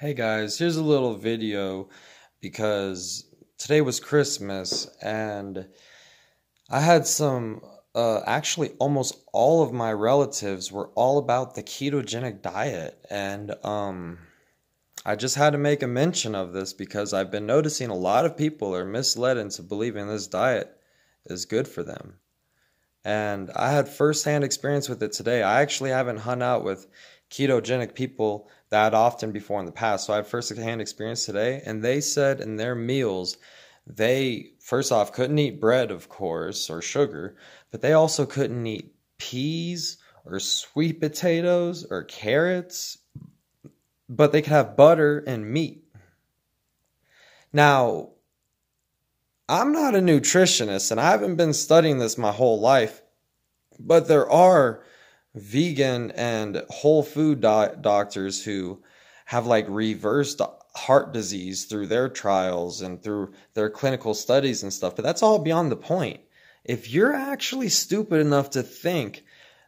Hey guys, here's a little video because today was Christmas and I had actually almost all of my relatives were all about the ketogenic diet and I just had to make a mention of this because I've been noticing a lot of people are misled into believing this diet is good for them. And I had firsthand experience with it today. I actually haven't hung out with ketogenic people that often before in the past. So I had firsthand experience today. And they said in their meals, they, first off, couldn't eat bread, of course, or sugar, but they also couldn't eat peas or sweet potatoes or carrots, but they could have butter and meat. Now, I'm not a nutritionist and I haven't been studying this my whole life, but there are vegan and whole food doctors who have like reversed heart disease through their trials and through their clinical studies and stuff. But that's all beyond the point. If you're actually stupid enough to think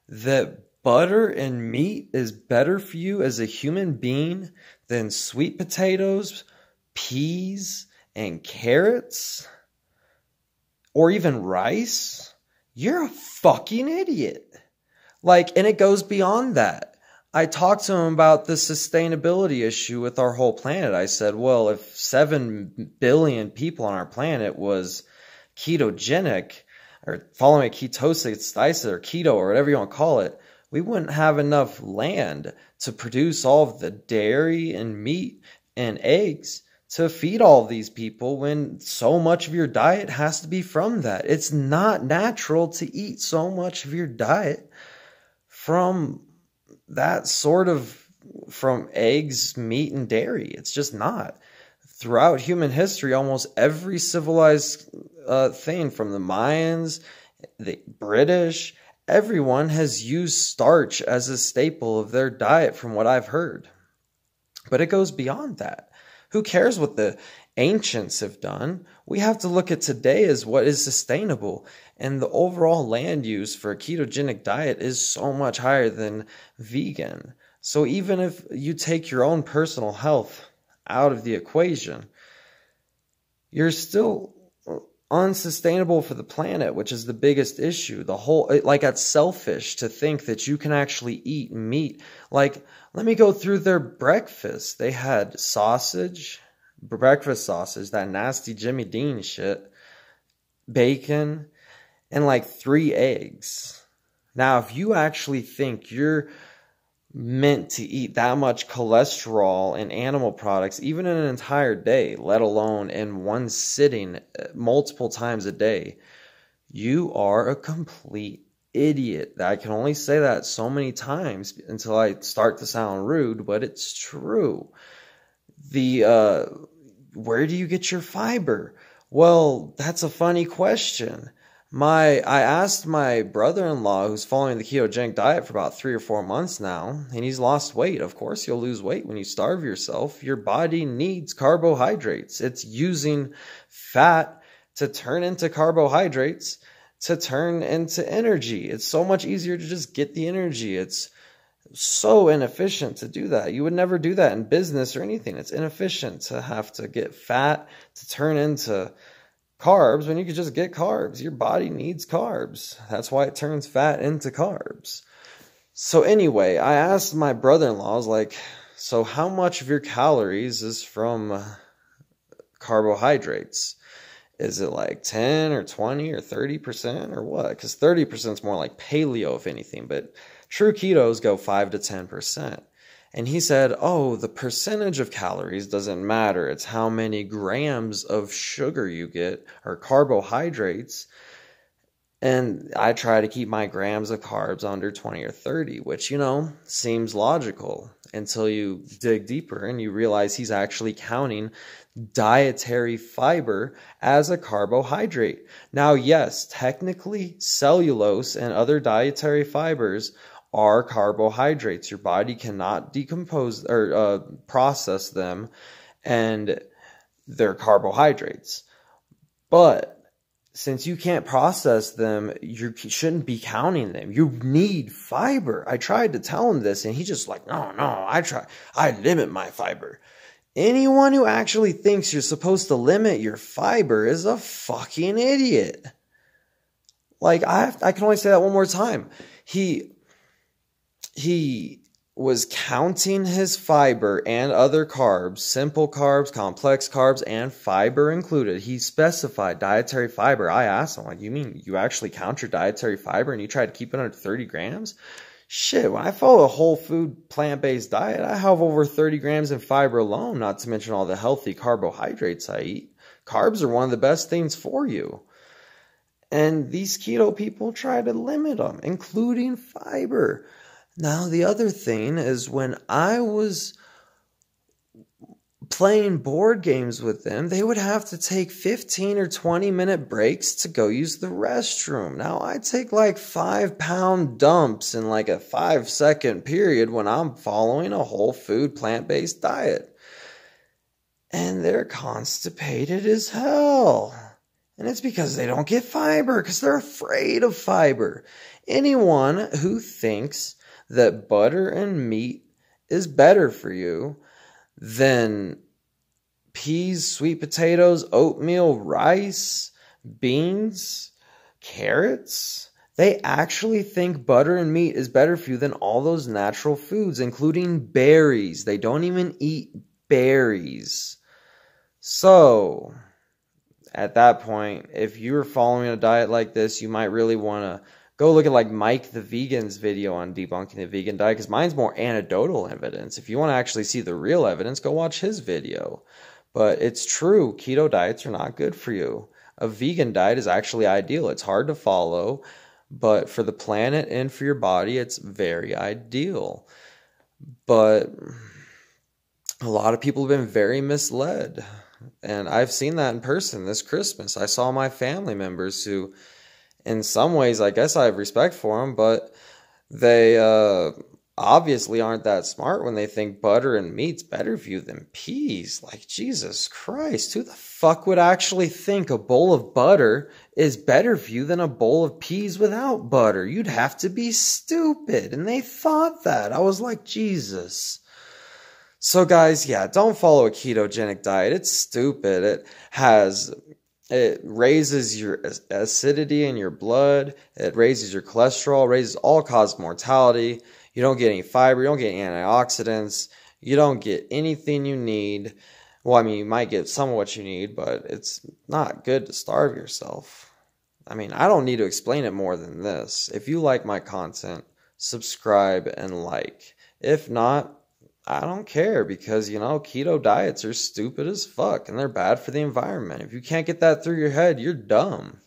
that butter and meat is better for you as a human being than sweet potatoes, peas, and carrots, or even rice, you're a fucking idiot. Like, and it goes beyond that. I talked to him about the sustainability issue with our whole planet. I said, well, if 7 billion people on our planet was ketogenic or following a ketosis diet or keto or whatever you want to call it, we wouldn't have enough land to produce all of the dairy and meat and eggs to feed all of these people when so much of your diet has to be from that. It's not natural to eat so much of your diet from that sort of, from eggs, meat, and dairy. It's just not. Throughout human history, almost every civilized thing, from the Mayans, the British, everyone has used starch as a staple of their diet from what I've heard. But it goes beyond that. Who cares what the ancients have done? We have to look at today as what is sustainable. And the overall land use for a ketogenic diet is so much higher than vegan. So even if you take your own personal health out of the equation, you're still unsustainable for the planet, which is the biggest issue. The whole, like, it's selfish to think that you can actually eat meat. Like, let me go through their breakfast. They had sausage, breakfast sausage, that nasty Jimmy Dean shit, bacon, and like 3 eggs. Now, if you actually think you're meant to eat that much cholesterol and animal products, even in an entire day, let alone in one sitting multiple times a day, you are a complete idiot. I can only say that so many times until I start to sound rude, but it's true. Where do you get your fiber? Well, that's a funny question. I asked my brother-in-law, who's following the ketogenic diet for about 3 or 4 months now, and he's lost weight. Of course, you'll lose weight when you starve yourself. Your body needs carbohydrates. It's using fat to turn into carbohydrates to turn into energy. It's so much easier to just get the energy. It's so inefficient to do that. You would never do that in business or anything. It's inefficient to have to get fat to turn into carbs when you could just get carbs. Your body needs carbs. That's why it turns fat into carbs. So anyway, I asked my brother-in-law, I was like, so how much of your calories is from carbohydrates? Is it like 10 or 20 or 30% or what? Because 30% is more like paleo, if anything, but true ketos go 5 to 10%. And he said, oh, the percentage of calories doesn't matter. It's how many grams of sugar you get, or carbohydrates. And I try to keep my grams of carbs under 20 or 30, which, you know, seems logical until you dig deeper and you realize he's actually counting dietary fiber as a carbohydrate. Now, yes, technically cellulose and other dietary fibers are carbohydrates. Your body cannot decompose or process them, and they're carbohydrates. But since you can't process them, you shouldn't be counting them. You need fiber. I tried to tell him this, and he's just like, no, I limit my fiber. Anyone who actually thinks you're supposed to limit your fiber is a fucking idiot. Like, I can only say that one more time. He was counting his fiber and other carbs, simple carbs, complex carbs, and fiber included. He specified dietary fiber. I asked him, like, you mean you actually count your dietary fiber and you try to keep it under 30 grams? Shit, when I follow a whole food plant-based diet, I have over 30 grams in fiber alone, not to mention all the healthy carbohydrates I eat. Carbs are one of the best things for you. And these keto people try to limit them, including fiber. Now, the other thing is when I was playing board games with them, they would have to take 15 or 20-minute breaks to go use the restroom. Now, I take like 5-pound dumps in like a 5-second period when I'm following a whole food plant-based diet. And they're constipated as hell. And it's because they don't get fiber, because they're afraid of fiber. Anyone who thinks that butter and meat is better for you than peas, sweet potatoes, oatmeal, rice, beans, carrots, they actually think butter and meat is better for you than all those natural foods, including berries. They don't even eat berries. So, at that point, if you were following a diet like this, you might really want to go look at like Mike the Vegan's video on debunking the vegan diet, because mine's more anecdotal evidence. If you want to actually see the real evidence, go watch his video. But it's true, keto diets are not good for you. A vegan diet is actually ideal. It's hard to follow, but for the planet and for your body, it's very ideal. But a lot of people have been very misled. And I've seen that in person this Christmas. I saw my family members who, in some ways, I guess I have respect for them, but they obviously aren't that smart when they think butter and meat's better for you than peas. Like, Jesus Christ, who the fuck would actually think a bowl of butter is better for you than a bowl of peas without butter? You'd have to be stupid. And they thought that. I was like, Jesus. So guys, yeah, don't follow a ketogenic diet. It's stupid. It raises your acidity in your blood. It raises your cholesterol, raises all cause of mortality. You don't get any fiber. You don't get antioxidants. You don't get anything you need. Well, I mean, you might get some of what you need, but it's not good to starve yourself. I mean, I don't need to explain it more than this. If you like my content, subscribe and like. If not, I don't care, because, you know, keto diets are stupid as fuck and they're bad for the environment. If you can't get that through your head, you're dumb.